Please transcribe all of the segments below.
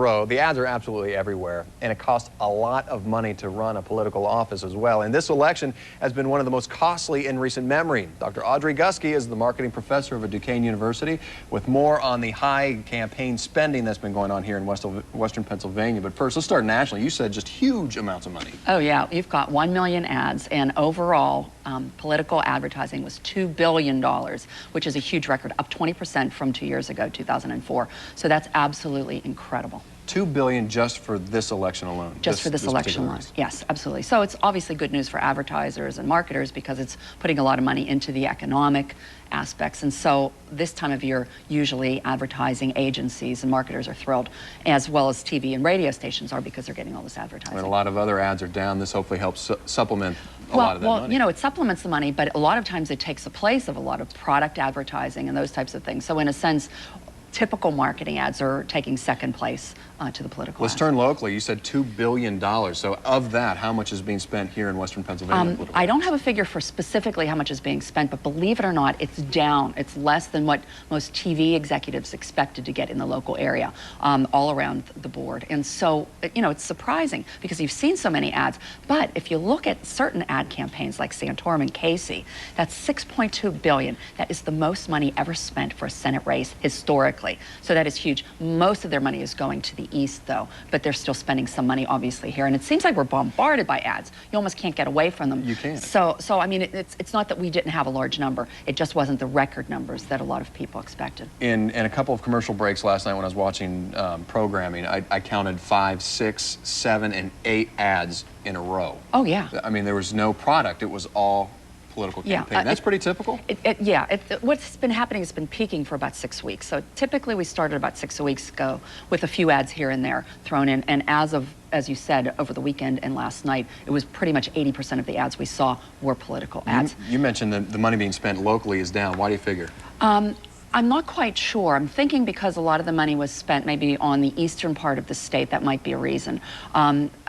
grow. The ads are absolutely everywhere, and it costs a lot of money to run a political office as well. And this election has been one of the most costly in recent memory. Dr. Audrey Gusky is the marketing professor of Duquesne University with more on the high campaign spending that's been going on here in Western Pennsylvania. But first, let's start nationally. You said just huge amounts of money. Oh, yeah. You've got 1 million ads, and overall, political advertising was $2 billion, which is a huge record, up 20% from 2 years ago, 2004. So that's absolutely incredible. $2 billion just for this election alone. Just for this election alone. Yes, absolutely. So it's obviously good news for advertisers and marketers because it's putting a lot of money into the economic aspects. And so this time of year, usually advertising agencies and marketers are thrilled, as well as TV and radio stations are, because they're getting all this advertising. And a lot of other ads are down. This hopefully helps supplement a lot of that money. Well, you know, it supplements the money, but a lot of times it takes the place of a lot of product advertising and those types of things. So in a sense, typical marketing ads are taking second place to the political Let's ads. turn locally. You said $2 billion. So of that, how much is being spent here in Western Pennsylvania? I don't have a figure for specifically how much is being spent, but believe it or not, it's down. It's less than what most TV executives expected to get in the local area, all around the board. And so, you know, it's surprising because you've seen so many ads. But if you look at certain ad campaigns like Santorum and Casey, that's $6.2 billion. That is the most money ever spent for a Senate race historically. So that is huge. Most of their money is going to the east, though, but they're still spending some money, obviously, here. And it seems like we're bombarded by ads. You almost can't get away from them. You can't. So I mean, it's not that we didn't have a large number. It just wasn't the record numbers that a lot of people expected. In a couple of commercial breaks last night when I was watching programming, I counted 5, 6, 7, and 8 ads in a row. Oh, yeah. I mean, there was no product. It was all political campaign. Yeah, that's pretty typical? What's been happening has been peaking for about 6 weeks. So typically we started about 6 weeks ago with a few ads here and there thrown in. And as you said, over the weekend and last night, it was pretty much 80% of the ads we saw were political ads. You mentioned that the money being spent locally is down. Why do you figure? I'm not quite sure. I'm thinking because a lot of the money was spent maybe on the eastern part of the state. That might be a reason.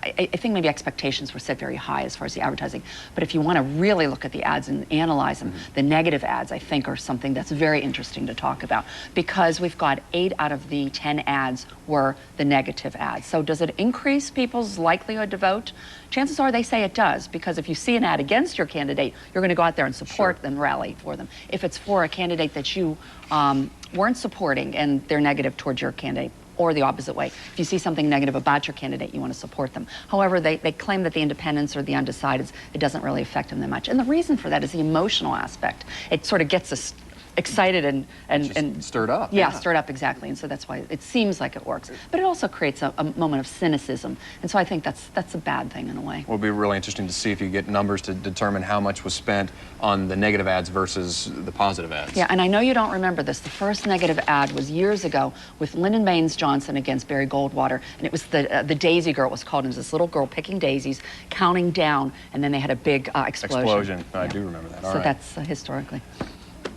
I think maybe expectations were set very high as far as the advertising. But if you want to really look at the ads and analyze them, the negative ads, I think, are something that's very interesting to talk about, because we've got 8 out of the 10 ads were the negative ads. So does it increase people's likelihood to vote? Chances are they say it does, because if you see an ad against your candidate, you're going to go out there and support them, rally for them. If it's for a candidate that you weren't supporting and they're negative towards your candidate, or the opposite way. If you see something negative about your candidate, you want to support them. However, they claim that the independents or the undecideds, it doesn't really affect them that much. And the reason for that is the emotional aspect. It sort of gets us excited and stirred up. Yeah, stirred up, exactly. And so that's why it seems like it works. But it also creates a moment of cynicism. And so I think that's a bad thing in a way. Well, it'll be really interesting to see if you get numbers to determine how much was spent on the negative ads versus the positive ads. Yeah, and I know you don't remember this. The first negative ad was years ago with Lyndon Baines Johnson against Barry Goldwater. And it was the Daisy Girl, it was called. It was this little girl picking daisies, counting down, and then they had a big explosion. I do remember that. So that's historically.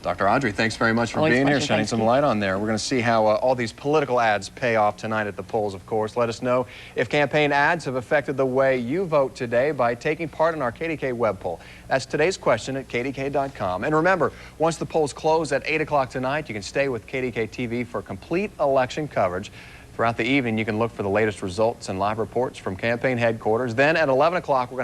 Dr. Audrey, thanks very much for Always being here, pleasure. shedding some light on there. We're going to see how all these political ads pay off tonight at the polls, of course. Let us know if campaign ads have affected the way you vote today by taking part in our KDK web poll. That's today's question at kdk.com. And remember, once the polls close at 8 o'clock tonight, you can stay with KDK TV for complete election coverage. Throughout the evening, you can look for the latest results and live reports from campaign headquarters. Then at 11 o'clock, we're going to